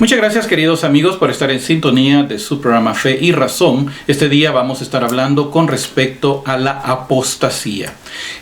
Muchas gracias, queridos amigos, por estar en sintonía de su programa Fe y Razón. Este día vamos a estar hablando con respecto a la apostasía.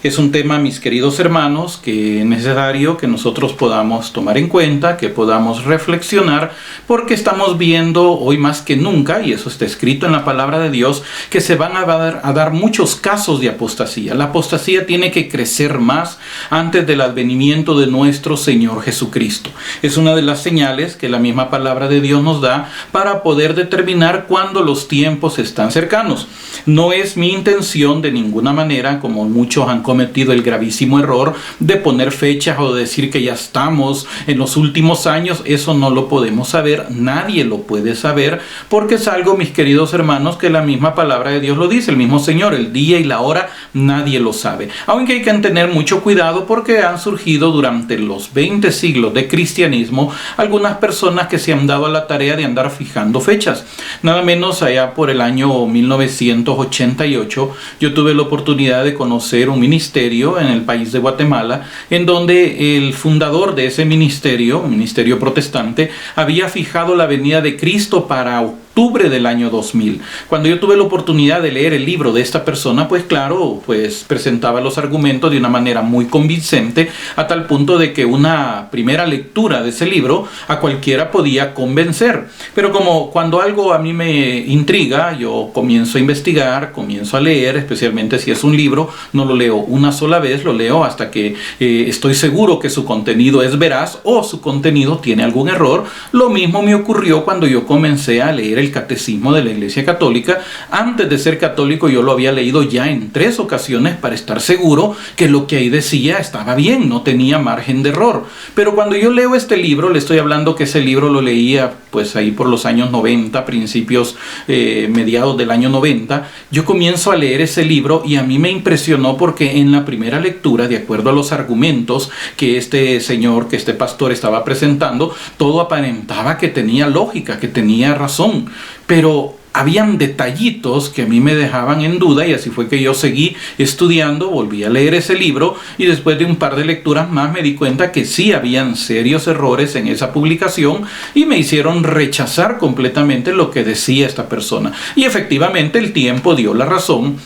Es un tema, mis queridos hermanos, que es necesario que nosotros podamos tomar en cuenta, que podamos reflexionar, porque estamos viendo hoy más que nunca, y eso está escrito en la palabra de Dios, que se van a dar muchos casos de apostasía. La apostasía tiene que crecer más antes del advenimiento de nuestro Señor Jesucristo. Es una de las señales que la misma palabra de Dios nos da para poder determinar cuándo los tiempos están cercanos. No es mi intención de ninguna manera, como muchos han cometido el gravísimo error de poner fechas o de decir que ya estamos en los últimos años. Eso no lo podemos saber, nadie lo puede saber, porque es algo, mis queridos hermanos, que la misma palabra de Dios lo dice, el mismo Señor, el día y la hora nadie lo sabe. Aunque hay que tener mucho cuidado, porque han surgido durante los 20 siglos de cristianismo algunas personas que se han dado a la tarea de andar fijando fechas. Nada menos allá por el año 1988 yo tuve la oportunidad de conocer un ministerio en el país de Guatemala, en donde el fundador de ese ministerio, un ministerio protestante, había fijado la venida de Cristo para octubre del año 2000. Cuando yo tuve la oportunidad de leer el libro de esta persona, pues claro, pues presentaba los argumentos de una manera muy convincente, a tal punto de que una primera lectura de ese libro a cualquiera podía convencer. Pero como cuando algo a mí me intriga, yo comienzo a investigar, comienzo a leer, especialmente si es un libro, no lo leo una sola vez, lo leo hasta que estoy seguro que su contenido es veraz o su contenido tiene algún error. Lo mismo me ocurrió cuando yo comencé a leer el Catecismo de la Iglesia Católica. Antes de ser católico yo lo había leído ya en 3 ocasiones para estar seguro que lo que ahí decía estaba bien, no tenía margen de error. Pero cuando yo leo este libro, le estoy hablando que ese libro lo leía pues ahí por los años 90, principios, mediados del año 90, yo comienzo a leer ese libro y a mí me impresionó porque en la primera lectura, de acuerdo a los argumentos que este señor, que este pastor estaba presentando, todo aparentaba que tenía lógica, que tenía razón, pero habían detallitos que a mí me dejaban en duda, y así fue que yo seguí estudiando, volví a leer ese libro y después de un par de lecturas más me di cuenta que sí habían serios errores en esa publicación y me hicieron rechazar completamente lo que decía esta persona. Y efectivamente el tiempo dio la razón,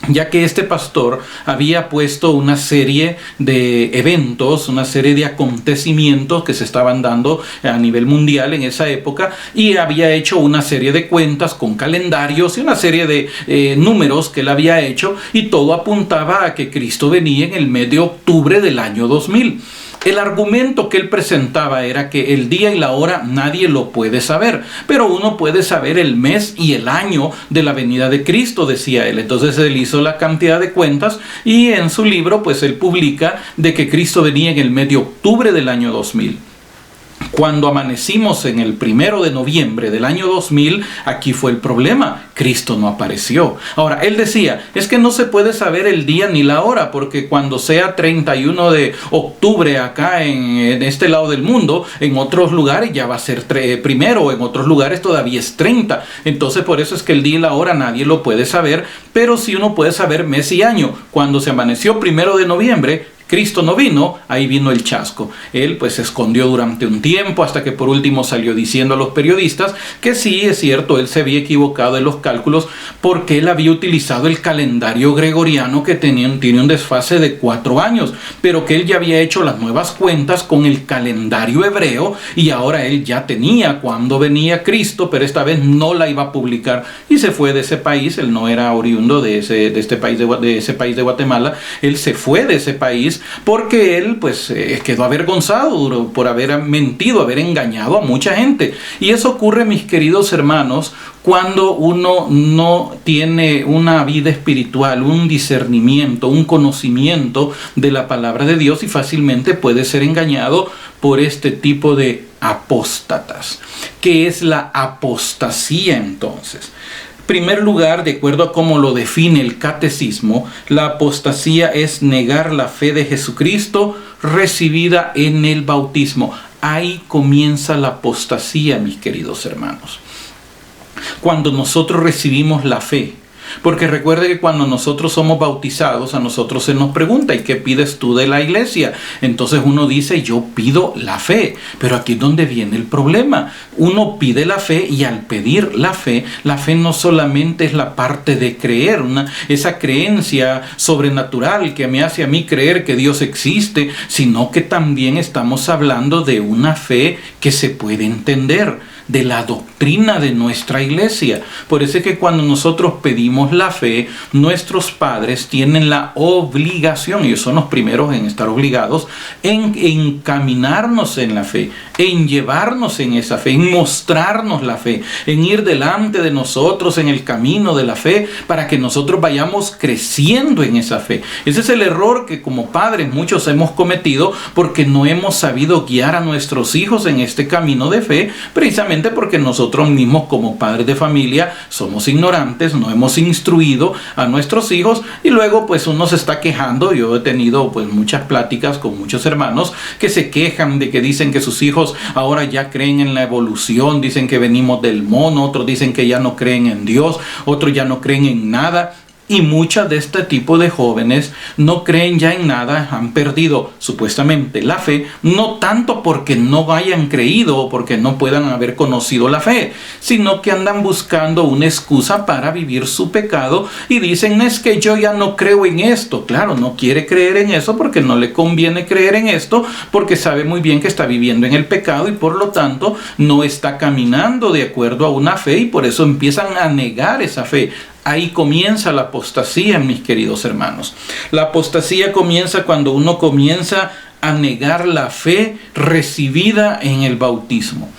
ya que este pastor había puesto una serie de eventos, una serie de acontecimientos que se estaban dando a nivel mundial en esa época, y había hecho una serie de cuentas con calendarios y una serie de números que él había hecho, y todo apuntaba a que Cristo venía en el mes de octubre del año 2000. El argumento que él presentaba era que el día y la hora nadie lo puede saber, pero uno puede saber el mes y el año de la venida de Cristo, decía él. Entonces él hizo la cantidad de cuentas y en su libro pues él publica de que Cristo venía en el mes de octubre del año 2000. Cuando amanecimos en el 1 de noviembre del año 2000, aquí fue el problema. Cristo no apareció. Ahora, él decía, es que no se puede saber el día ni la hora, porque cuando sea 31 de octubre acá en este lado del mundo, en otros lugares ya va a ser primero, en otros lugares todavía es 30. Entonces, por eso es que el día y la hora nadie lo puede saber, pero sí uno puede saber mes y año. Cuando se amaneció 1 de noviembre, Cristo no vino, ahí vino el chasco. Él pues se escondió durante un tiempo hasta que por último salió diciendo a los periodistas que sí, es cierto, él se había equivocado en los cálculos porque él había utilizado el calendario gregoriano que tiene un desfase de 4 años, pero que él ya había hecho las nuevas cuentas con el calendario hebreo y ahora él ya tenía cuándo venía Cristo, pero esta vez no la iba a publicar y se fue de ese país. Él no era oriundo de ese país de Guatemala, él se fue de ese país porque él pues quedó avergonzado por haber mentido, haber engañado a mucha gente. Y eso ocurre, mis queridos hermanos, cuando uno no tiene una vida espiritual, un discernimiento, un conocimiento de la palabra de Dios, y fácilmente puede ser engañado por este tipo de apóstatas. ¿Qué es la apostasía entonces? En primer lugar, de acuerdo a cómo lo define el catecismo, la apostasía es negar la fe de Jesucristo recibida en el bautismo. Ahí comienza la apostasía, mis queridos hermanos. Cuando nosotros recibimos la fe, Porque recuerde que cuando nosotros somos bautizados, a nosotros se nos pregunta, ¿y qué pides tú de la iglesia? Entonces uno dice, yo pido la fe. Pero aquí es donde viene el problema. Uno pide la fe, y al pedir la fe no solamente es la parte de creer, esa creencia sobrenatural que me hace a mí creer que Dios existe, sino que también estamos hablando de una fe que se puede entender, de la doctrina de nuestra iglesia. Por eso es que cuando nosotros pedimos la fe, nuestros padres tienen la obligación, ellos son los primeros en estar obligados, en encaminarnos en la fe, en llevarnos en esa fe, en mostrarnos la fe, en ir delante de nosotros en el camino de la fe, para que nosotros vayamos creciendo en esa fe. Ese es el error que como padres muchos hemos cometido, porque no hemos sabido guiar a nuestros hijos en este camino de fe, precisamente porque nosotros mismos como padres de familia somos ignorantes, no hemos instruido a nuestros hijos, y luego pues uno se está quejando. Yo he tenido pues muchas pláticas con muchos hermanos que se quejan de que dicen que sus hijos ahora ya creen en la evolución, dicen que venimos del mono, otros dicen que ya no creen en Dios, otros ya no creen en nada. Y muchas de este tipo de jóvenes no creen ya en nada, han perdido supuestamente la fe, no tanto porque no hayan creído o porque no puedan haber conocido la fe, sino que andan buscando una excusa para vivir su pecado y dicen, es que yo ya no creo en esto. Claro, no quiere creer en eso porque no le conviene creer en esto, porque sabe muy bien que está viviendo en el pecado y por lo tanto no está caminando de acuerdo a una fe, y por eso empiezan a negar esa fe. Ahí comienza la apostasía, mis queridos hermanos. La apostasía comienza cuando uno comienza a negar la fe recibida en el bautismo.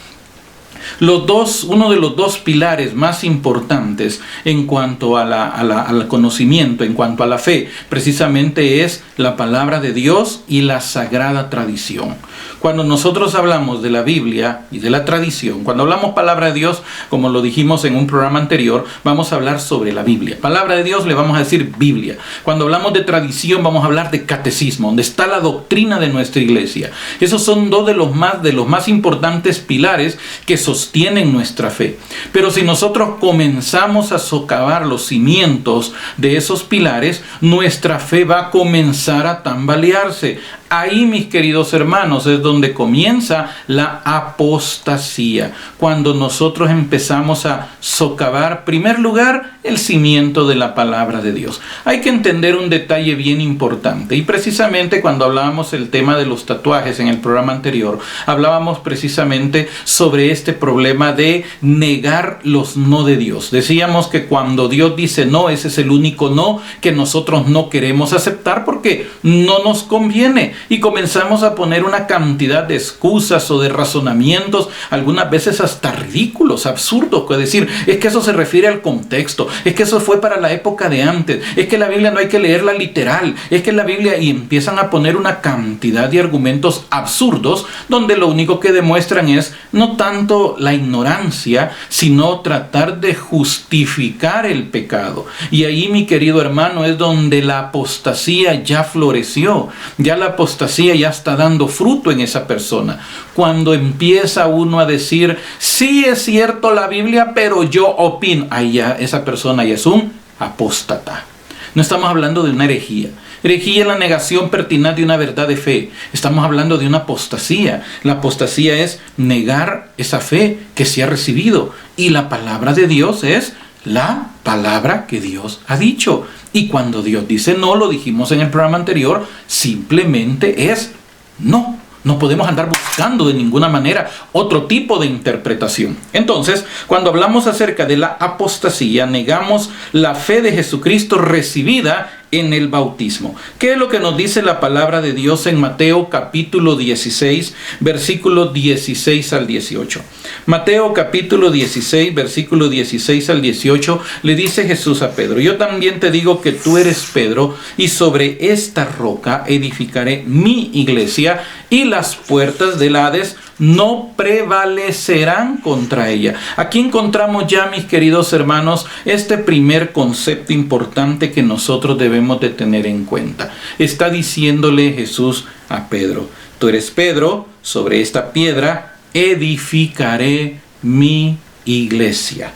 Uno de los dos pilares más importantes en cuanto al conocimiento, en cuanto a la fe, precisamente es la palabra de Dios y la sagrada tradición. Cuando nosotros hablamos de la Biblia y de la tradición, cuando hablamos palabra de Dios, como lo dijimos en un programa anterior, vamos a hablar sobre la Biblia. Palabra de Dios le vamos a decir Biblia. Cuando hablamos de tradición, vamos a hablar de catecismo, donde está la doctrina de nuestra iglesia. Esos son dos de los más importantes pilares que sostienen nuestra fe. Pero si nosotros comenzamos a socavar los cimientos de esos pilares, nuestra fe va a comenzar a tambalearse. Ahí, mis queridos hermanos, es donde comienza la apostasía. Cuando nosotros empezamos a socavar, en primer lugar, el cimiento de la palabra de Dios. Hay que entender un detalle bien importante. Y precisamente cuando hablábamos el tema de los tatuajes en el programa anterior, hablábamos precisamente sobre este problema de negar los no de Dios. Decíamos que cuando Dios dice no, ese es el único no que nosotros no queremos aceptar porque no nos conviene. Y comenzamos a poner una cantidad de excusas o de razonamientos, algunas veces hasta ridículos, absurdos, es decir, es que eso se refiere al contexto, es que eso fue para la época de antes, es que la Biblia no hay que leerla literal, es que la Biblia, y empiezan a poner una cantidad de argumentos absurdos, donde lo único que demuestran es no tanto la ignorancia, sino tratar de justificar el pecado. Y ahí, mi querido hermano, es donde la apostasía ya floreció, ya la apostasía ya está dando fruto en esa persona. Cuando empieza uno a decir, sí es cierto la Biblia, pero yo opino, ahí ya esa persona ya es un apóstata. No estamos hablando de una herejía. Herejía es la negación pertinaz de una verdad de fe. Estamos hablando de una apostasía. La apostasía es negar esa fe que se ha recibido. Y la palabra de Dios es la palabra que Dios ha dicho. Y cuando Dios dice no, lo dijimos en el programa anterior, simplemente es no. No podemos andar buscando de ninguna manera otro tipo de interpretación. Entonces, cuando hablamos acerca de la apostasía, negamos la fe de Jesucristo recibida en el bautismo. ¿Qué es lo que nos dice la palabra de Dios en Mateo capítulo 16, versículos 16 al 18? Mateo capítulo 16, versículo 16 al 18, le dice Jesús a Pedro, yo también te digo que tú eres Pedro, y sobre esta roca edificaré mi iglesia, y las puertas del Hades no prevalecerán contra ella. Aquí encontramos ya, mis queridos hermanos, este primer concepto importante que nosotros debemos de tener en cuenta. Está diciéndole Jesús a Pedro, tú eres Pedro, sobre esta piedra edificaré mi iglesia.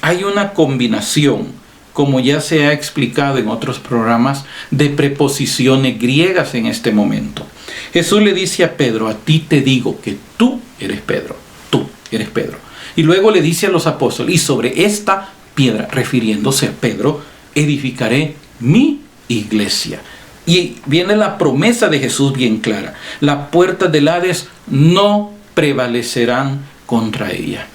Hay una combinación como ya se ha explicado en otros programas, de preposiciones griegas en este momento. Jesús le dice a Pedro: a ti te digo que tú eres Pedro, tú eres Pedro. Y luego le dice a los apóstoles: y sobre esta piedra, refiriéndose a Pedro, edificaré mi iglesia. Y viene la promesa de Jesús bien clara: las puertas del Hades no prevalecerán contra ella.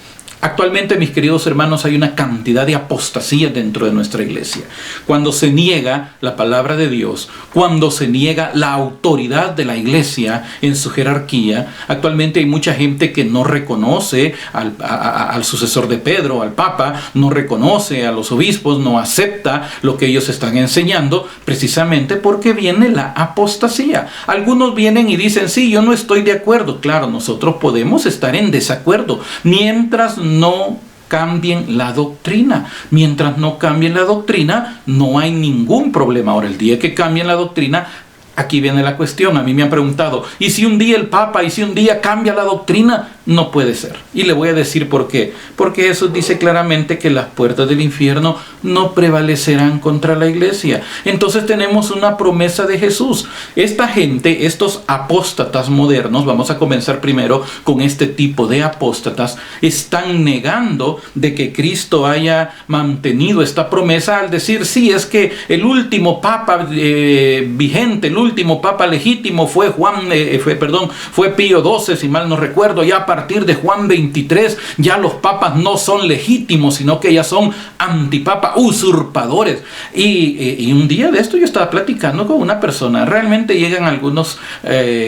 Actualmente, mis queridos hermanos, hay una cantidad de apostasías dentro de nuestra iglesia. Cuando se niega la palabra de Dios, cuando se niega la autoridad de la iglesia en su jerarquía, actualmente hay mucha gente que no reconoce al sucesor de Pedro, al Papa, no reconoce a los obispos, no acepta lo que ellos están enseñando, precisamente porque viene la apostasía. Algunos vienen y dicen: sí, yo no estoy de acuerdo. Claro, nosotros podemos estar en desacuerdo mientras no cambien la doctrina. Mientras no cambien la doctrina, no hay ningún problema. Ahora, el día que cambien la doctrina, aquí viene la cuestión. A mí me han preguntado: ¿y si un día el Papa, y si un día cambia la doctrina? No puede ser. Y le voy a decir por qué. Porque Jesús dice claramente que las puertas del infierno no prevalecerán contra la iglesia. Entonces tenemos una promesa de Jesús. Esta gente, estos apóstatas modernos, vamos a comenzar primero con este tipo de apóstatas, están negando de que Cristo haya mantenido esta promesa al decir: sí, es que el último Papa vigente, el último Papa legítimo fue fue Pío XII, si mal no recuerdo. Ya a partir de Juan 23 ya los papas no son legítimos, sino que ya son antipapas, usurpadores. Y un día de esto yo estaba platicando con una persona. Realmente llegan algunos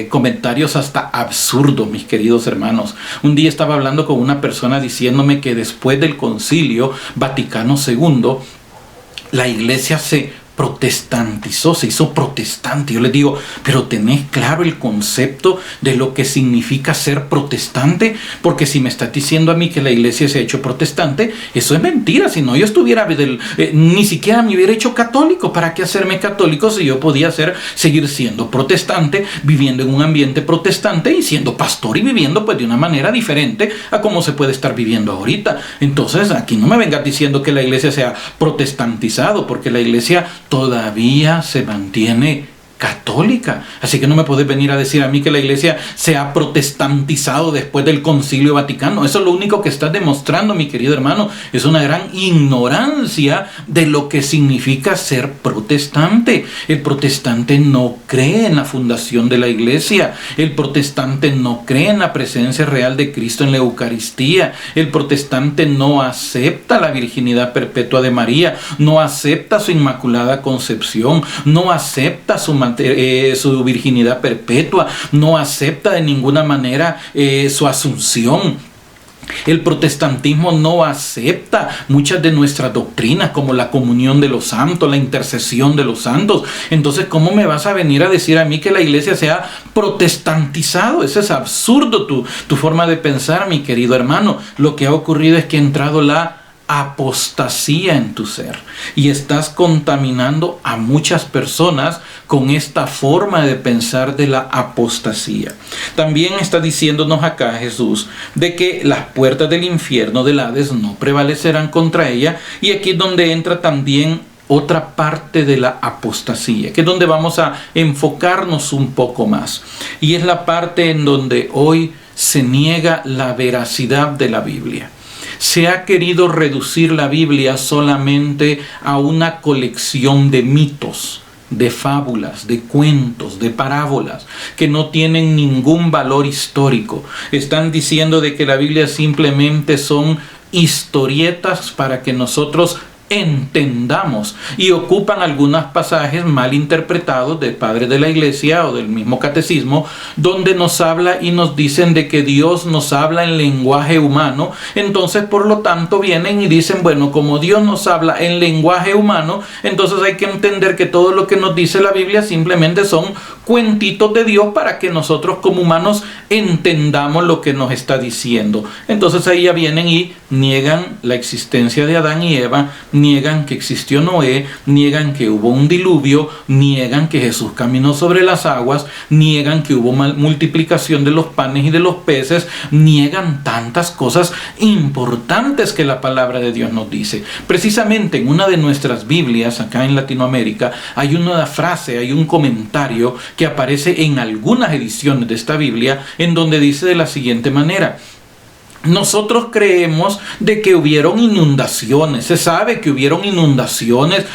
comentarios hasta absurdos, mis queridos hermanos. Un día estaba hablando con una persona diciéndome que después del Concilio Vaticano II, la iglesia se protestantizó, se hizo protestante. Yo les digo: pero ¿tenés claro el concepto de lo que significa ser protestante? Porque si me estás diciendo a mí que la iglesia se ha hecho protestante, eso es mentira. Si no, yo estuviera ni siquiera me hubiera hecho católico. ¿Para qué hacerme católico si yo podía seguir siendo protestante, viviendo en un ambiente protestante y siendo pastor y viviendo pues de una manera diferente a como se puede estar viviendo ahorita? Entonces aquí no me vengas diciendo que la iglesia se ha protestantizado, porque la iglesia todavía se mantiene católica. Así que no me podés venir a decir a mí que la iglesia se ha protestantizado después del Concilio Vaticano. Eso es lo único que estás demostrando, mi querido hermano. Es una gran ignorancia de lo que significa ser protestante. El protestante no cree en la fundación de la iglesia. El protestante no cree en la presencia real de Cristo en la Eucaristía. El protestante no acepta la virginidad perpetua de María, no acepta su inmaculada concepción, no acepta su virginidad perpetua, no acepta de ninguna manera su asunción. El protestantismo no acepta muchas de nuestras doctrinas, como la comunión de los santos, la intercesión de los santos. Entonces, ¿cómo me vas a venir a decir a mí que la iglesia se ha protestantizado? Eso es absurdo, tu forma de pensar, mi querido hermano. Lo que ha ocurrido es que ha entrado la apostasía en tu ser y estás contaminando a muchas personas con esta forma de pensar de la apostasía. También está diciéndonos acá Jesús de que las puertas del infierno, del Hades, no prevalecerán contra ella, y aquí es donde entra también otra parte de la apostasía, que es donde vamos a enfocarnos un poco más, y es la parte en donde hoy se niega la veracidad de la Biblia. Se ha querido reducir la Biblia solamente a una colección de mitos, de fábulas, de cuentos, de parábolas, que no tienen ningún valor histórico. Están diciendo de que la Biblia simplemente son historietas para que nosotros entendamos, y ocupan algunos pasajes mal interpretados de padres de la iglesia o del mismo catecismo, donde nos habla y nos dicen de que Dios nos habla en lenguaje humano. Entonces, por lo tanto, vienen y dicen: bueno, como Dios nos habla en lenguaje humano, entonces hay que entender que todo lo que nos dice la Biblia simplemente son cuentitos de Dios para que nosotros como humanos entendamos lo que nos está diciendo. Entonces ahí ya vienen y niegan la existencia de Adán y Eva, niegan que existió Noé, niegan que hubo un diluvio, niegan que Jesús caminó sobre las aguas, niegan que hubo multiplicación de los panes y de los peces, niegan tantas cosas importantes que la palabra de Dios nos dice. Precisamente en una de nuestras Biblias, acá en Latinoamérica, hay una frase, hay un comentario que aparece en algunas ediciones de esta Biblia, en donde dice de la siguiente manera: nosotros creemos de que hubieron inundaciones. Se sabe que hubieron inundaciones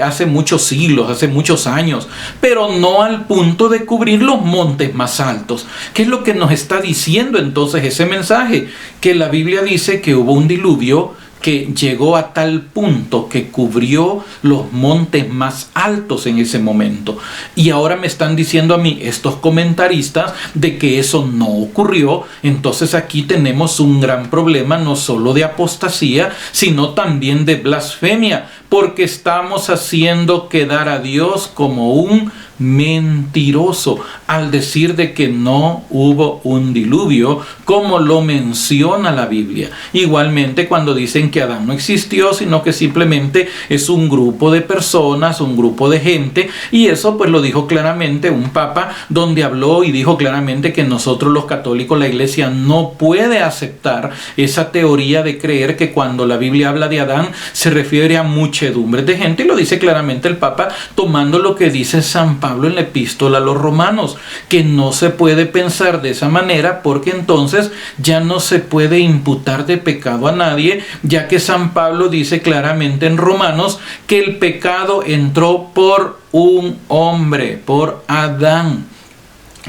hace muchos siglos, hace muchos años, pero no al punto de cubrir los montes más altos. ¿Qué es lo que nos está diciendo entonces ese mensaje? Que la Biblia dice que hubo un diluvio que llegó a tal punto que cubrió los montes más altos en ese momento. Y ahora me están diciendo a mí estos comentaristas de que eso no ocurrió. Entonces aquí tenemos un gran problema, no solo de apostasía, sino también de blasfemia, porque estamos haciendo quedar a Dios como un mentiroso al decir de que no hubo un diluvio, como lo menciona la Biblia. Igualmente cuando dicen que Adán no existió, sino que simplemente es un grupo de personas, un grupo de gente, y eso pues lo dijo claramente un papa, donde habló y dijo claramente que nosotros los católicos, la iglesia no puede aceptar esa teoría de creer que cuando la Biblia habla de Adán se refiere a muchedumbres de gente, y lo dice claramente el papa tomando lo que dice San Pablo en la epístola a los romanos, que no se puede pensar de esa manera, porque entonces ya no se puede imputar de pecado a nadie, ya que San Pablo dice claramente en Romanos que el pecado entró por un hombre, por Adán.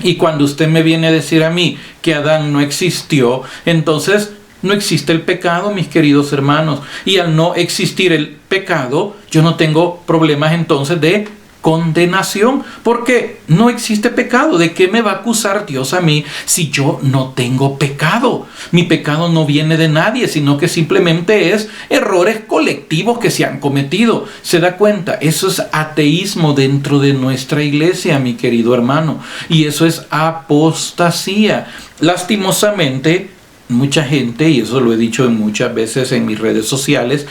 Y cuando usted me viene a decir a mí que Adán no existió, entonces no existe el pecado, mis queridos hermanos. Y al no existir el pecado, yo no tengo problemas entonces de condenación, porque no existe pecado. ¿De qué me va a acusar Dios a mí si yo no tengo pecado? Mi pecado no viene de nadie, sino que simplemente es errores colectivos que se han cometido. ¿Se da cuenta? Eso es ateísmo dentro de nuestra iglesia, mi querido hermano, y eso es apostasía. Lastimosamente, mucha gente, y eso lo he dicho muchas veces en mis redes sociales,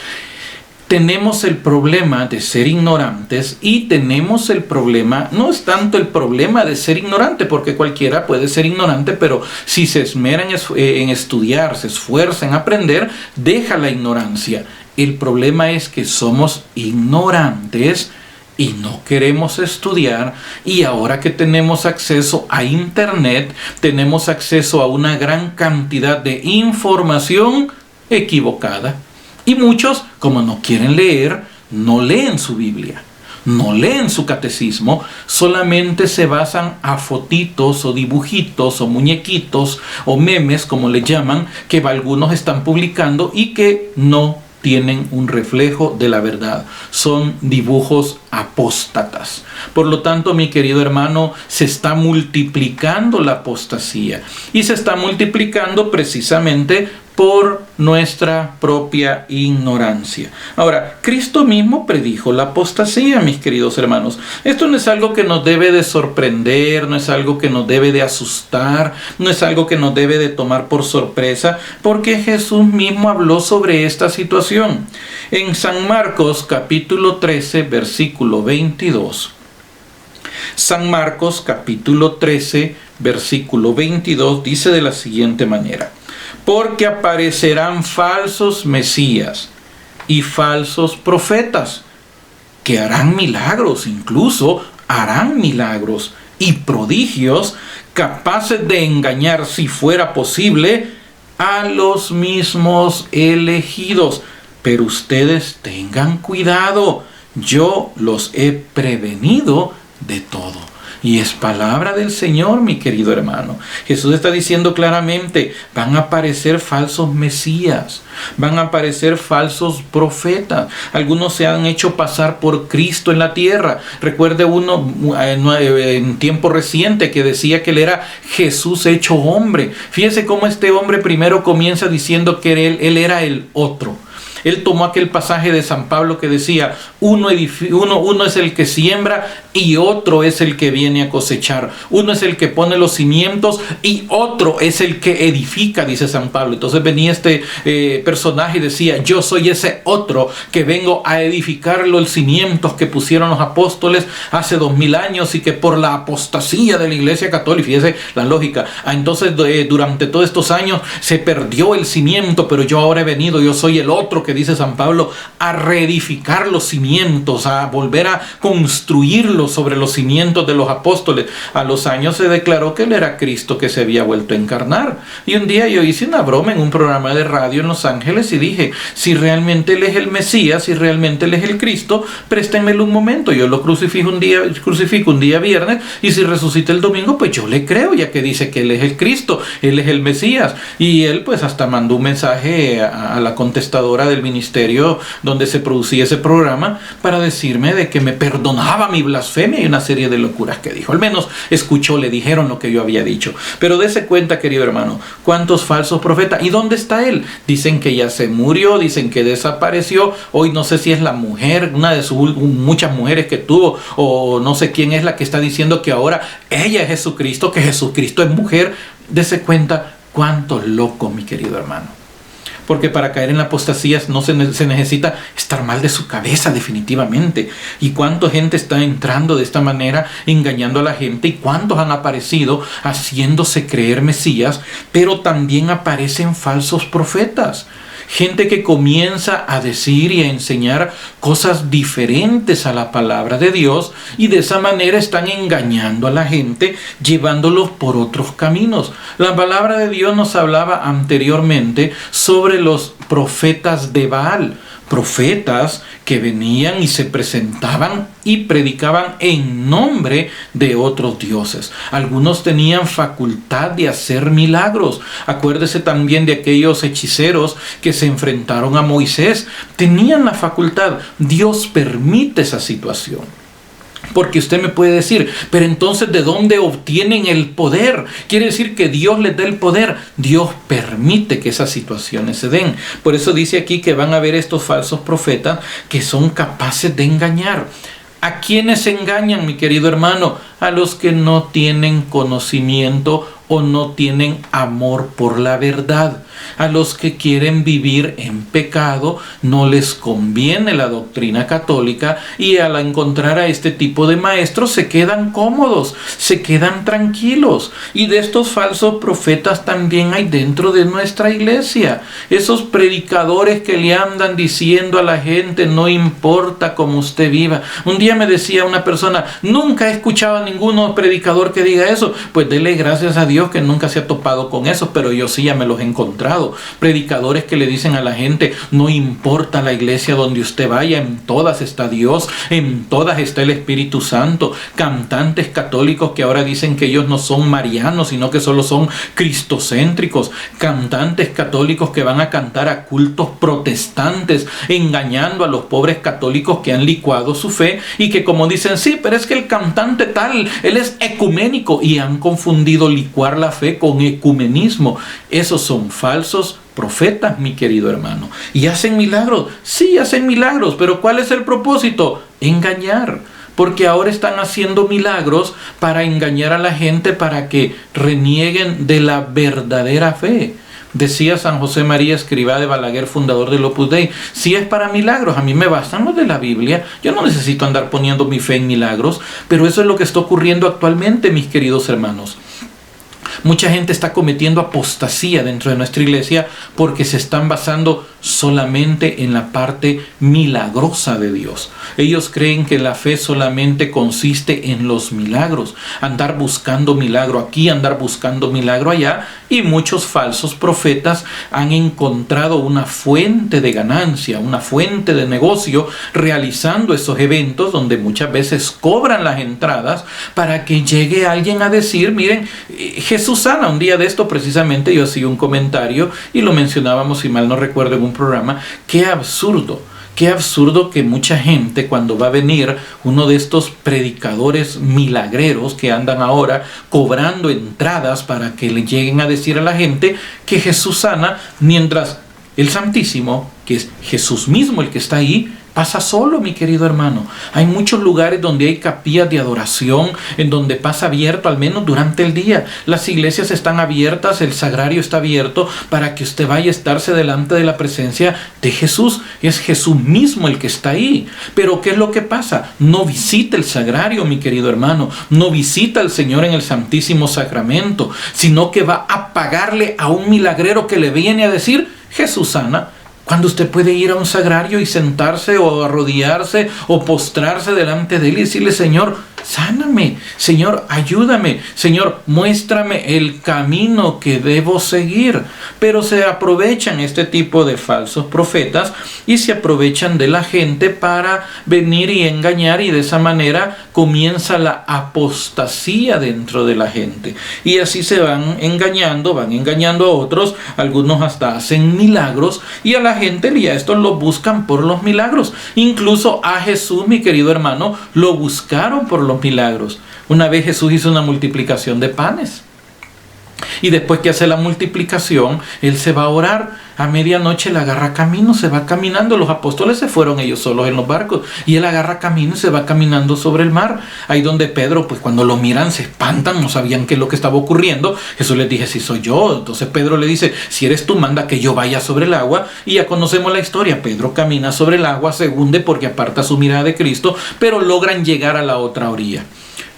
tenemos el problema de ser ignorantes, y tenemos el problema, no es tanto el problema de ser ignorante, porque cualquiera puede ser ignorante, pero si se esmera en estudiar, se esfuerza en aprender, deja la ignorancia. El problema es que somos ignorantes y no queremos estudiar, y ahora que tenemos acceso a internet, tenemos acceso a una gran cantidad de información equivocada. Y muchos, como no quieren leer, no leen su Biblia, no leen su catecismo, solamente se basan a fotitos o dibujitos o muñequitos o memes, como le llaman, que algunos están publicando y que no tienen un reflejo de la verdad. Son dibujos apóstatas. Por lo tanto, mi querido hermano, se está multiplicando la apostasía, y se está multiplicando precisamente por nuestra propia ignorancia. Ahora, Cristo mismo predijo la apostasía, mis queridos hermanos. Esto no es algo que nos debe de sorprender, no es algo que nos debe de asustar, no es algo que nos debe de tomar por sorpresa, porque Jesús mismo habló sobre esta situación. En San Marcos capítulo 13, versículo 22. San Marcos capítulo 13, versículo 22 dice de la siguiente manera: porque aparecerán falsos mesías y falsos profetas, que harán milagros, incluso harán milagros y prodigios, capaces de engañar, si fuera posible, a los mismos elegidos. Pero ustedes tengan cuidado, yo los he prevenido de todo. Y es palabra del Señor, mi querido hermano. Jesús está diciendo claramente: van a aparecer falsos mesías, van a aparecer falsos profetas. Algunos se han hecho pasar por Cristo en la tierra. Recuerde uno en tiempo reciente que decía que él era Jesús hecho hombre. Fíjese cómo este hombre primero comienza diciendo que él era el otro. Él tomó aquel pasaje de San Pablo que decía, uno es el que siembra y otro es el que viene a cosechar. Uno es el que pone los cimientos y otro es el que edifica, dice San Pablo. Entonces venía este personaje y decía, yo soy ese otro que vengo a edificar los cimientos que pusieron los apóstoles hace 2000 años y que por la apostasía de la Iglesia Católica, fíjese la lógica, entonces durante todos estos años se perdió el cimiento, pero yo ahora he venido, yo soy el otro que dice San Pablo, a reedificar los cimientos, a volver a construirlos sobre los cimientos de los apóstoles. A los años se declaró que él era Cristo que se había vuelto a encarnar. Y un día yo hice una broma en un programa de radio en Los Ángeles y dije, si realmente él es el Mesías, si realmente él es el Cristo, préstenmelo un momento, yo lo crucifico un día viernes, y si resucita el domingo, pues yo le creo, ya que dice que él es el Cristo, él es el Mesías. Y él pues hasta mandó un mensaje a la contestadora del ministerio donde se producía ese programa para decirme de que me perdonaba mi blasfemia y una serie de locuras que dijo. Al menos escuchó, le dijeron lo que yo había dicho. Pero dése cuenta, querido hermano, cuántos falsos profetas. ¿Y dónde está él? Dicen que ya se murió, dicen que desapareció. Hoy no sé si es la mujer, una de sus muchas mujeres que tuvo, o no sé quién es la que está diciendo que ahora ella es Jesucristo, que Jesucristo es mujer. Dese cuenta cuántos locos, mi querido hermano. Porque para caer en la apostasía no se necesita estar mal de su cabeza, definitivamente. Y cuánta gente está entrando de esta manera, engañando a la gente, y cuántos han aparecido haciéndose creer Mesías, pero también aparecen falsos profetas. Gente que comienza a decir y a enseñar cosas diferentes a la palabra de Dios, y de esa manera están engañando a la gente, llevándolos por otros caminos. La palabra de Dios nos hablaba anteriormente sobre los profetas de Baal. Profetas que venían y se presentaban y predicaban en nombre de otros dioses. Algunos tenían facultad de hacer milagros. Acuérdese también de aquellos hechiceros que se enfrentaron a Moisés. Tenían la facultad. Dios permite esa situación. Porque usted me puede decir, pero entonces ¿de dónde obtienen el poder? Quiere decir que Dios les da el poder. Dios permite que esas situaciones se den. Por eso dice aquí que van a haber estos falsos profetas que son capaces de engañar. ¿A quiénes engañan, mi querido hermano? A los que no tienen conocimiento o no tienen amor por la verdad. A los que quieren vivir en pecado no les conviene la doctrina católica, y al encontrar a este tipo de maestros se quedan cómodos, se quedan tranquilos. Y de estos falsos profetas también hay dentro de nuestra iglesia. Esos predicadores que le andan diciendo a la gente, no importa cómo usted viva. Un día me decía una persona, nunca he escuchado a ningún predicador que diga eso. Pues dele gracias a Dios que nunca se ha topado con eso, pero yo sí ya me los he encontrado. Predicadores que le dicen a la gente, no importa la iglesia donde usted vaya, en todas está Dios, en todas está el Espíritu Santo. Cantantes católicos que ahora dicen que ellos no son marianos, sino que solo son cristocéntricos. Cantantes católicos que van a cantar a cultos protestantes, engañando a los pobres católicos que han licuado su fe, y que como dicen, sí, pero es que el cantante tal, él es ecuménico, y han confundido licuar la fe con ecumenismo. Esos son falsos profetas, mi querido hermano. ¿Y hacen milagros? Sí, hacen milagros, pero ¿cuál es el propósito? Engañar. Porque ahora están haciendo milagros para engañar a la gente, para que renieguen de la verdadera fe. Decía San José María Escrivá de Balaguer, fundador del Opus Dei, si es para milagros, a mí me bastan los de la Biblia. Yo no necesito andar poniendo mi fe en milagros. Pero eso es lo que está ocurriendo actualmente, mis queridos hermanos. Mucha gente está cometiendo apostasía dentro de nuestra iglesia porque se están basando solamente en la parte milagrosa de Dios. Ellos creen que la fe solamente consiste en los milagros, andar buscando milagro aquí, andar buscando milagro allá, y muchos falsos profetas han encontrado una fuente de ganancia, una fuente de negocio, realizando esos eventos donde muchas veces cobran las entradas para que llegue alguien a decir, miren, Jesús sana. Un día de esto precisamente yo hacía un comentario y lo mencionábamos, si mal no recuerdo, en un programa. Qué absurdo que mucha gente, cuando va a venir uno de estos predicadores milagreros que andan ahora cobrando entradas para que le lleguen a decir a la gente que Jesús sana, mientras el Santísimo que es Jesús mismo el que está ahí, pasa solo, mi querido hermano. Hay muchos lugares donde hay capillas de adoración, en donde pasa abierto, al menos durante el día. Las iglesias están abiertas, el sagrario está abierto para que usted vaya a estarse delante de la presencia de Jesús. Es Jesús mismo el que está ahí. Pero ¿qué es lo que pasa? No visita el sagrario, mi querido hermano. No visita al Señor en el Santísimo Sacramento, sino que va a pagarle a un milagrero que le viene a decir: Jesús sana. Cuando usted puede ir a un sagrario y sentarse o arrodillarse o postrarse delante de él y decirle: Señor, sáname, Señor, ayúdame, Señor, muéstrame el camino que debo seguir. Pero se aprovechan este tipo de falsos profetas y se aprovechan de la gente para venir y engañar, y de esa manera comienza la apostasía dentro de la gente. Y así se van engañando a otros, algunos hasta hacen milagros, y a la gente y a estos lo buscan por los milagros. Incluso a Jesús, mi querido hermano, lo buscaron por los milagros. Una vez Jesús hizo una multiplicación de panes, y después que hace la multiplicación, él se va a orar. A medianoche le agarra camino, se va caminando. Los apóstoles se fueron ellos solos en los barcos, y él agarra camino y se va caminando sobre el mar. Ahí donde Pedro, pues cuando lo miran se espantan, no sabían qué es lo que estaba ocurriendo. Jesús les dice: si soy yo. Entonces Pedro le dice: si eres tú, manda que yo vaya sobre el agua. Y ya conocemos la historia. Pedro camina sobre el agua, se hunde porque aparta su mirada de Cristo, pero logran llegar a la otra orilla.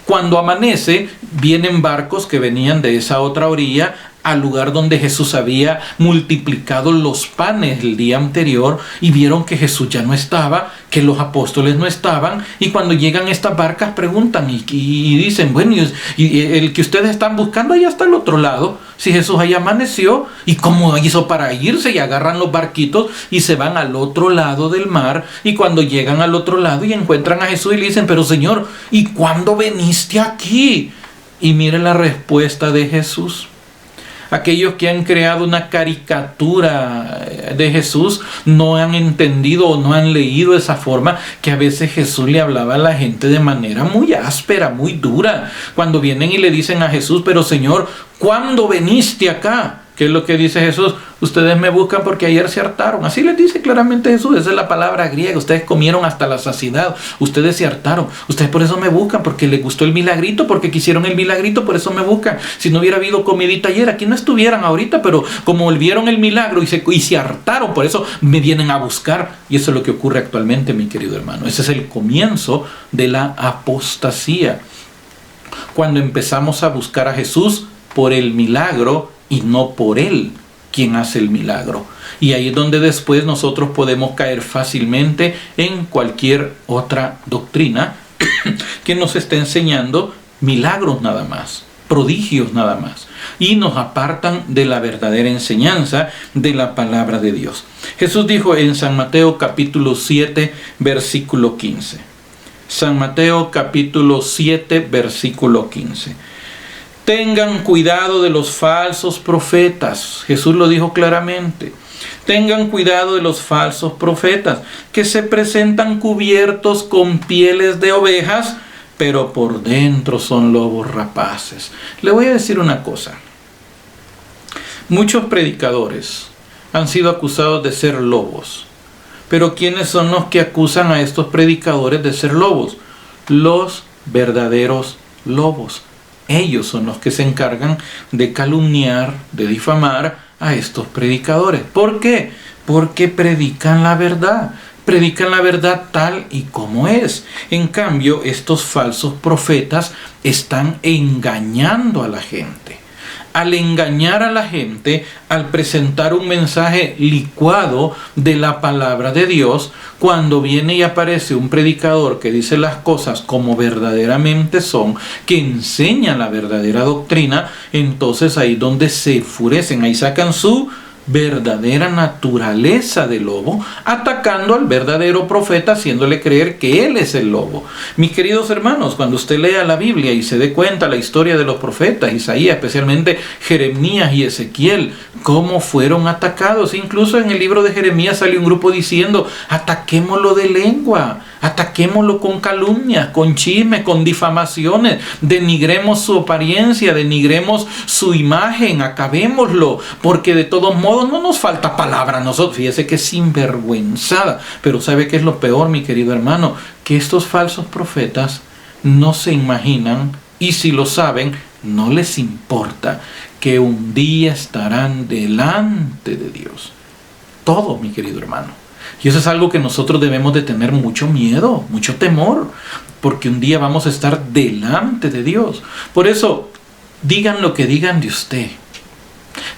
Cuando amanece, vienen barcos que venían de esa otra orilla al lugar donde Jesús había multiplicado los panes el día anterior, y vieron que Jesús ya no estaba, que los apóstoles no estaban. Y cuando llegan estas barcas preguntan y dicen: bueno, y el que ustedes están buscando allá está al otro lado. Si Jesús ahí amaneció, ¿y cómo hizo para irse? Y agarran los barquitos y se van al otro lado del mar. Y cuando llegan al otro lado y encuentran a Jesús y le dicen: pero Señor, ¿y cuándo viniste aquí? Y mire la respuesta de Jesús. Aquellos que han creado una caricatura de Jesús no han entendido o no han leído esa forma, que a veces Jesús le hablaba a la gente de manera muy áspera, muy dura. Cuando vienen y le dicen a Jesús: pero Señor, ¿cuándo viniste acá? ¿Qué es lo que dice Jesús? Ustedes me buscan porque ayer se hartaron. Así les dice claramente Jesús. Esa es la palabra griega. Ustedes comieron hasta la saciedad. Ustedes se hartaron. Ustedes por eso me buscan, porque les gustó el milagrito, porque quisieron el milagrito, por eso me buscan. Si no hubiera habido comidita ayer, aquí no estuvieran ahorita, pero como vieron el milagro y se hartaron, por eso me vienen a buscar. Y eso es lo que ocurre actualmente, mi querido hermano. Ese es el comienzo de la apostasía. Cuando empezamos a buscar a Jesús por el milagro y no por él quien hace el milagro. Y ahí es donde después nosotros podemos caer fácilmente en cualquier otra doctrina que nos esté enseñando milagros nada más, prodigios nada más, y nos apartan de la verdadera enseñanza de la palabra de Dios. Jesús dijo en San Mateo capítulo 7 versículo 15. San Mateo capítulo 7 versículo 15. Tengan cuidado de los falsos profetas. Jesús lo dijo claramente. Tengan cuidado de los falsos profetas, que se presentan cubiertos con pieles de ovejas, pero por dentro son lobos rapaces. Le voy a decir una cosa. Muchos predicadores han sido acusados de ser lobos. Pero ¿quiénes son los que acusan a estos predicadores de ser lobos? Los verdaderos lobos. Ellos son los que se encargan de calumniar, de difamar a estos predicadores. ¿Por qué? Porque predican la verdad. Predican la verdad tal y como es. En cambio, estos falsos profetas están engañando a la gente. Al engañar a la gente, al presentar un mensaje licuado de la palabra de Dios, cuando viene y aparece un predicador que dice las cosas como verdaderamente son, que enseña la verdadera doctrina, entonces ahí donde se enfurecen, ahí sacan su verdadera naturaleza de lobo, atacando al verdadero profeta, haciéndole creer que él es el lobo. Mis queridos hermanos, cuando usted lea la Biblia y se dé cuenta la historia de los profetas, Isaías, especialmente Jeremías y Ezequiel, cómo fueron atacados. Incluso en el libro de Jeremías salió un grupo diciendo: ataquémoslo de lengua, Ataquémoslo con calumnias, con chismes, con difamaciones. Denigremos su apariencia, denigremos su imagen, acabémoslo, porque de todos modos no nos falta palabra a nosotros. Fíjese que sinvergüenzada. Pero ¿sabe qué es lo peor, mi querido hermano? Que estos falsos profetas no se imaginan, y si lo saben, no les importa que un día estarán delante de Dios. Todo, mi querido hermano. Y eso es algo que nosotros debemos de tener mucho miedo, mucho temor, porque un día vamos a estar delante de Dios. Por eso, digan lo que digan de usted,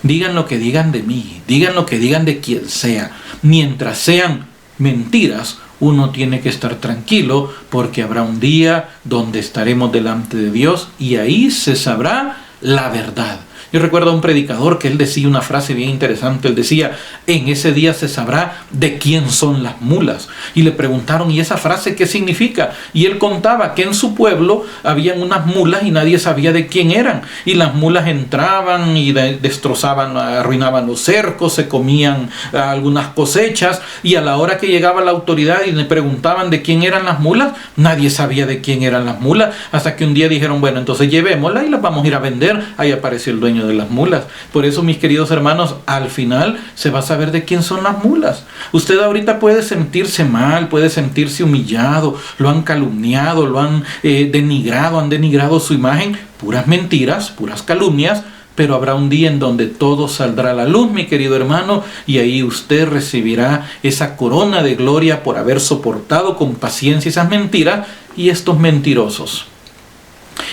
digan lo que digan de mí, digan lo que digan de quien sea, mientras sean mentiras, uno tiene que estar tranquilo, porque habrá un día donde estaremos delante de Dios y ahí se sabrá la verdad. Yo recuerdo a un predicador que él decía una frase bien interesante. Él decía: en ese día se sabrá de quién son las mulas. Y le preguntaron: ¿y esa frase qué significa? Y él contaba que en su pueblo habían unas mulas y nadie sabía de quién eran. Y las mulas entraban y destrozaban, arruinaban los cercos, se comían algunas cosechas. Y a la hora que llegaba la autoridad y le preguntaban de quién eran las mulas, nadie sabía de quién eran las mulas. Hasta que un día dijeron: bueno, entonces llevémoslas y las vamos a ir a vender. Ahí apareció el dueño de las mulas. Por eso, mis queridos hermanos, al final se va a saber de quién son las mulas. Usted ahorita puede sentirse mal, puede sentirse humillado, lo han calumniado, lo han denigrado, han denigrado su imagen, puras mentiras, puras calumnias, pero habrá un día en donde todo saldrá a la luz, mi querido hermano, y ahí usted recibirá esa corona de gloria por haber soportado con paciencia esas mentiras y estos mentirosos.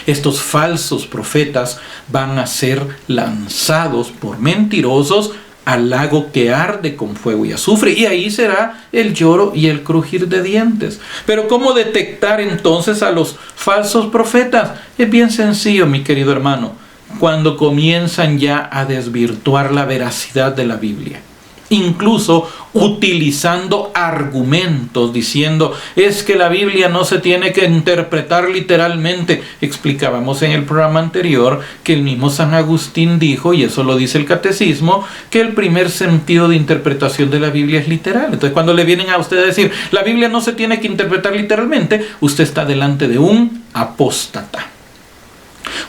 Estos falsos profetas van a ser lanzados por mentirosos al lago que arde con fuego y azufre, y ahí será el lloro y el crujir de dientes. Pero ¿cómo detectar entonces a los falsos profetas? Es bien sencillo, mi querido hermano, cuando comienzan ya a desvirtuar la veracidad de la Biblia. Incluso utilizando argumentos, diciendo: es que la Biblia no se tiene que interpretar literalmente. Explicábamos en el programa anterior que el mismo San Agustín dijo, y eso lo dice el catecismo, que el primer sentido de interpretación de la Biblia es literal. Entonces, cuando le vienen a usted a decir: la Biblia no se tiene que interpretar literalmente, usted está delante de un apóstata.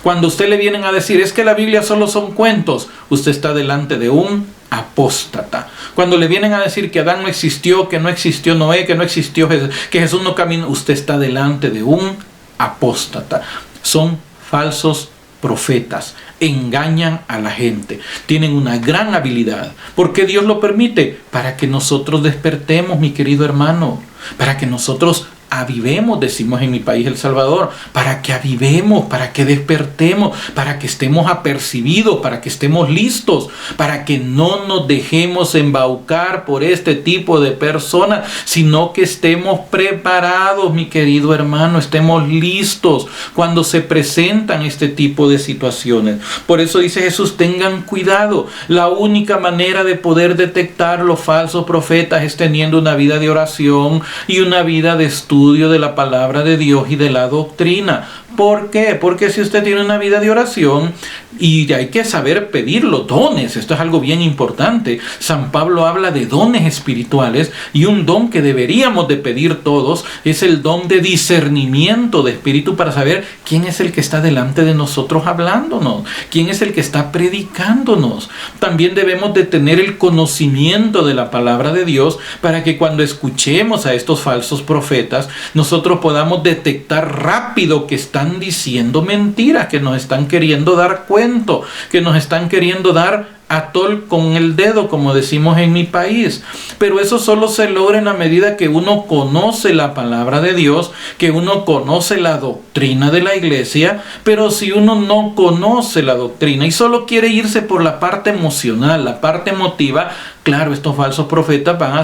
Cuando a usted le vienen a decir: es que la Biblia solo son cuentos, usted está delante de un apóstata. Cuando le vienen a decir que Adán no existió, que no existió Noé, que no existió Jesús, que Jesús no caminó, usted está delante de un apóstata. Son falsos profetas, engañan a la gente, tienen una gran habilidad. ¿Por qué Dios lo permite? Para que nosotros despertemos, mi querido hermano, para que nosotros avivemos, decimos en mi país, El Salvador, para que avivemos, para que despertemos, para que estemos apercibidos, para que estemos listos, para que no nos dejemos embaucar por este tipo de personas, sino que estemos preparados, mi querido hermano, estemos listos cuando se presentan este tipo de situaciones. Por eso dice Jesús: tengan cuidado. La única manera de poder detectar los falsos profetas es teniendo una vida de oración y una vida de estudio de la palabra de Dios y de la doctrina. ¿Por qué? Porque si usted tiene una vida de oración, y hay que saber pedir los dones, esto es algo bien importante. San Pablo habla de dones espirituales, y un don que deberíamos de pedir todos es el don de discernimiento de espíritu, para saber quién es el que está delante de nosotros hablándonos, quién es el que está predicándonos. También debemos de tener el conocimiento de la palabra de Dios, para que cuando escuchemos a estos falsos profetas, nosotros podamos detectar rápido que están diciendo mentiras, que nos están queriendo dar cuento, que nos están queriendo dar atol con el dedo, como decimos en mi país. Pero eso solo se logra en la medida que uno conoce la palabra de Dios, que uno conoce la doctrina de la iglesia. Pero si uno no conoce la doctrina y solo quiere irse por la parte emocional, la parte emotiva, claro, estos falsos profetas van a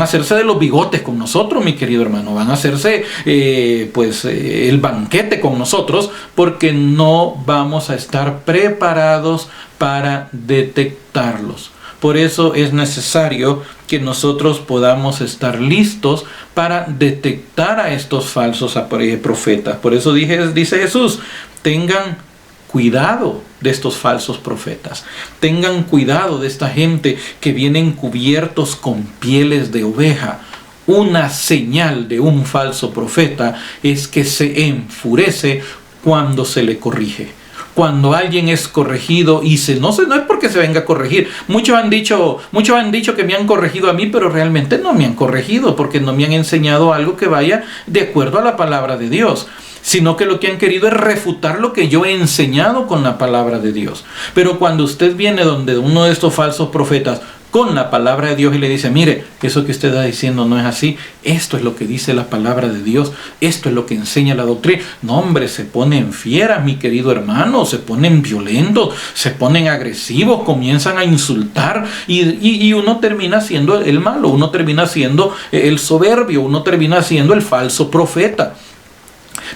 hacerse de los bigotes con nosotros, mi querido hermano. Van a hacerse el banquete con nosotros, porque no vamos a estar preparados para detectarlos. Por eso es necesario que nosotros podamos estar listos para detectar a estos falsos profetas. Por eso dice Jesús: tengan cuidado de estos falsos profetas. Tengan cuidado de esta gente que vienen cubiertos con pieles de oveja. Una señal de un falso profeta es que se enfurece cuando se le corrige. Cuando alguien es corregido y no es porque se venga a corregir. Muchos han dicho que me han corregido a mí, pero realmente no me han corregido porque no me han enseñado algo que vaya de acuerdo a la palabra de Dios, sino que lo que han querido es refutar lo que yo he enseñado con la palabra de Dios. Pero cuando usted viene donde uno de estos falsos profetas con la palabra de Dios y le dice, mire, eso que usted está diciendo no es así, esto es lo que dice la palabra de Dios, esto es lo que enseña la doctrina. No, hombre, se ponen fieras, mi querido hermano, se ponen violentos, se ponen agresivos, comienzan a insultar y uno termina siendo el malo, uno termina siendo el soberbio, uno termina siendo el falso profeta.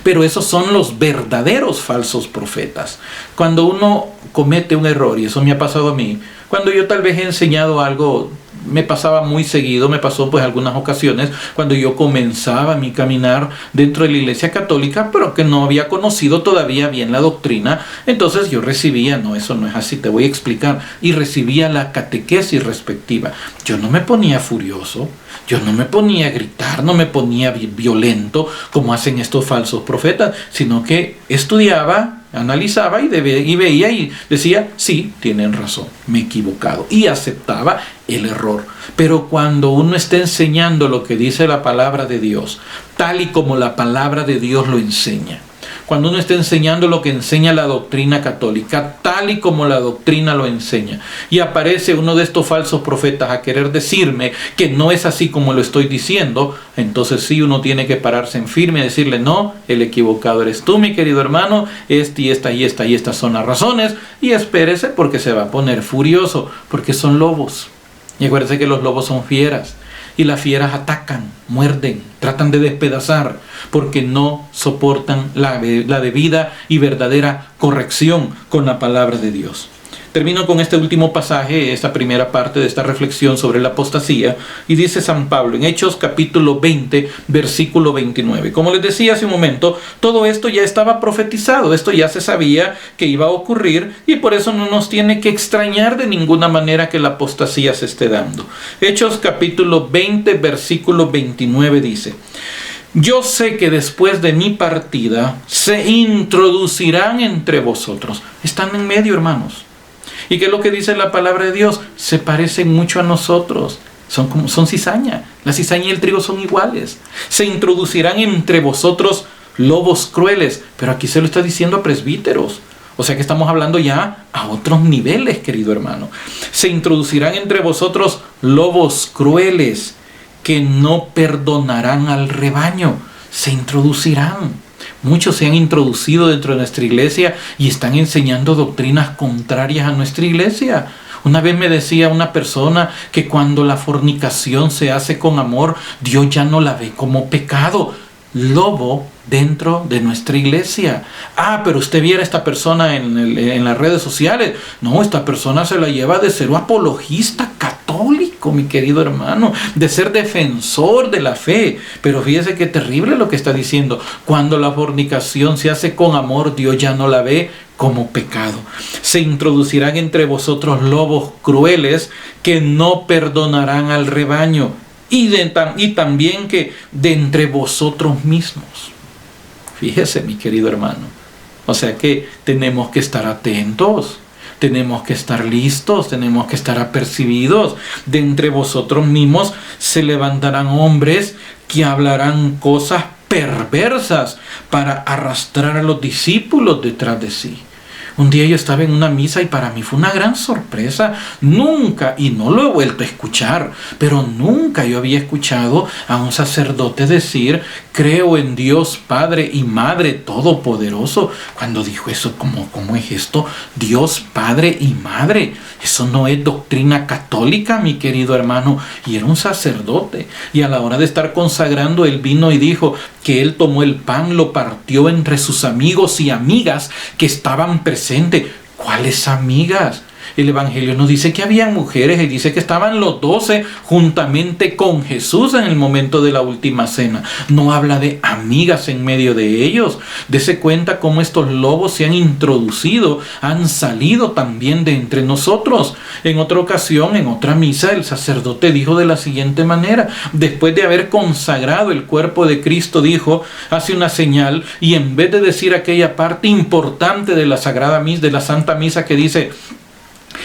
Pero esos son los verdaderos falsos profetas. Cuando uno comete un error, y eso me ha pasado a mí, cuando yo tal vez he enseñado algo, me pasaba muy seguido, me pasó pues algunas ocasiones cuando yo comenzaba mi caminar dentro de la Iglesia Católica, pero que no había conocido todavía bien la doctrina. Entonces yo recibía, no, eso no es así, te voy a explicar, y recibía la catequesis respectiva. Yo no me ponía furioso, yo no me ponía a gritar, no me ponía violento como hacen estos falsos profetas, sino que estudiaba, analizaba y veía y decía, sí, tienen razón, me he equivocado, y aceptaba el error. Pero cuando uno está enseñando lo que dice la palabra de Dios, tal y como la palabra de Dios lo enseña, cuando uno está enseñando lo que enseña la doctrina católica, tal y como la doctrina lo enseña, y aparece uno de estos falsos profetas a querer decirme que no es así como lo estoy diciendo, entonces sí, uno tiene que pararse en firme y decirle, no, el equivocado eres tú, mi querido hermano, estas son las razones, y espérese porque se va a poner furioso, porque son lobos. Y acuérdese que los lobos son fieras. Y las fieras atacan, muerden, tratan de despedazar, porque no soportan la debida y verdadera corrección con la palabra de Dios. Termino con este último pasaje, esta primera parte de esta reflexión sobre la apostasía, y dice San Pablo en Hechos capítulo 20, versículo 29. Como les decía hace un momento, todo esto ya estaba profetizado, esto ya se sabía que iba a ocurrir, y por eso no nos tiene que extrañar de ninguna manera que la apostasía se esté dando. Hechos capítulo 20, versículo 29 dice: yo sé que después de mi partida se introducirán entre vosotros. Están en medio, hermanos. ¿Y qué es lo que dice la palabra de Dios? Se parecen mucho a nosotros. Son cizaña. La cizaña y el trigo son iguales. Se introducirán entre vosotros lobos crueles. Pero aquí se lo está diciendo a presbíteros. O sea que estamos hablando ya a otros niveles, querido hermano. Se introducirán entre vosotros lobos crueles que no perdonarán al rebaño. Se introducirán. Muchos se han introducido dentro de nuestra iglesia y están enseñando doctrinas contrarias a nuestra iglesia. Una vez me decía una persona que cuando la fornicación se hace con amor, Dios ya no la ve como pecado. Lobo dentro de nuestra iglesia. Pero usted viera a esta persona en las redes sociales. No, esta persona se la lleva de ser un apologista católico, mi querido hermano, de ser defensor de la fe. Pero fíjese qué terrible lo que está diciendo. Cuando la fornicación se hace con amor, Dios ya no la ve como pecado. Se introducirán entre vosotros lobos crueles que no perdonarán al rebaño. Y también que de entre vosotros mismos. Fíjese, mi querido hermano. O sea que tenemos que estar atentos, tenemos que estar listos, tenemos que estar apercibidos. De entre vosotros mismos se levantarán hombres que hablarán cosas perversas para arrastrar a los discípulos detrás de sí. Un día yo estaba en una misa y para mí fue una gran sorpresa. Nunca, y no lo he vuelto a escuchar, pero nunca yo había escuchado a un sacerdote decir: creo en Dios Padre y Madre Todopoderoso. Cuando dijo eso, ¿cómo es esto? Dios Padre y Madre. Eso no es doctrina católica, mi querido hermano. Y era un sacerdote. Y a la hora de estar consagrando, él vino y dijo que él tomó el pan, lo partió entre sus amigos y amigas que estaban presentes. ¿Cuáles amigas? El Evangelio nos dice que había mujeres y dice que estaban los 12 juntamente con Jesús en el momento de la última cena. No habla de amigas en medio de ellos. Dese cuenta cómo estos lobos se han introducido, han salido también de entre nosotros. En otra ocasión, en otra misa, el sacerdote dijo de la siguiente manera: después de haber consagrado el cuerpo de Cristo, dijo, hace una señal, y en vez de decir aquella parte importante de la Sagrada Misa, de la Santa Misa, que dice,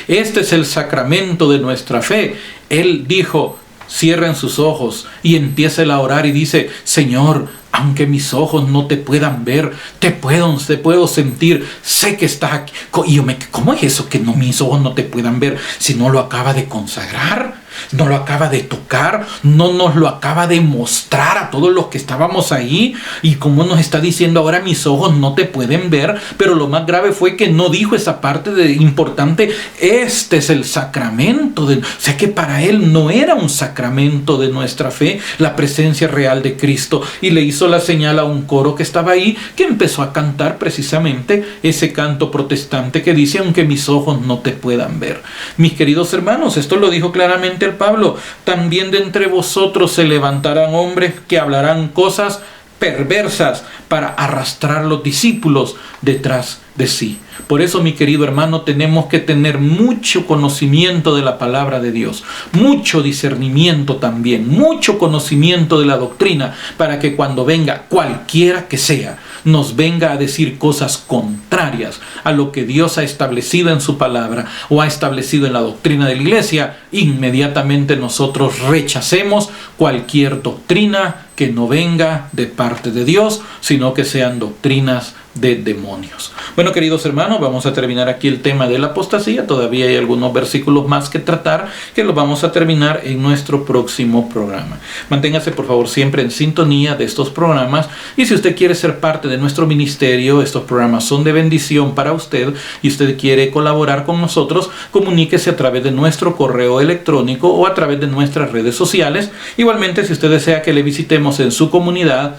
este es el sacramento de nuestra fe, él dijo, cierren sus ojos, y empieza a orar y dice, Señor, aunque mis ojos no te puedan ver, te puedo sentir, sé que estás aquí. Y yo ¿cómo es eso que mis ojos no te puedan ver? Si no lo acaba de consagrar, no lo acaba de tocar, no nos lo acaba de mostrar a todos los que estábamos ahí. Y como nos está diciendo ahora, mis ojos no te pueden ver. Pero lo más grave fue que no dijo esa parte importante, este es el sacramento. O sea que para él no era un sacramento de nuestra fe, la presencia real de Cristo. Y le hizo la señal a un coro que estaba ahí, que empezó a cantar precisamente ese canto protestante que dice, aunque mis ojos no te puedan ver. Mis queridos hermanos, esto lo dijo claramente el Pablo, también de entre vosotros se levantarán hombres que hablarán cosas perversas para arrastrar los discípulos detrás de sí. Por eso, mi querido hermano, tenemos que tener mucho conocimiento de la palabra de Dios, mucho discernimiento también, mucho conocimiento de la doctrina, para que cuando venga cualquiera que sea, nos venga a decir cosas contrarias a lo que Dios ha establecido en su palabra o ha establecido en la doctrina de la iglesia, inmediatamente nosotros rechacemos cualquier doctrina que no venga de parte de Dios, sino que sean doctrinas de demonios. Bueno, queridos hermanos, vamos a terminar aquí el tema de la apostasía. Todavía hay algunos versículos más que tratar, que los vamos a terminar en nuestro próximo programa. Manténgase por favor siempre en sintonía de estos programas, y si usted quiere ser parte de nuestro ministerio, estos programas son de bendición para usted y usted quiere colaborar con nosotros, comuníquese a través de nuestro correo electrónico o a través de nuestras redes sociales. Igualmente, si usted desea que le visitemos en su comunidad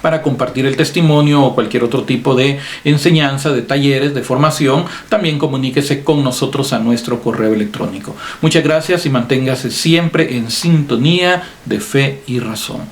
para compartir el testimonio o cualquier otro tipo de enseñanza, de talleres, de formación, también comuníquese con nosotros a nuestro correo electrónico. Muchas gracias y manténgase siempre en sintonía de Fe y Razón.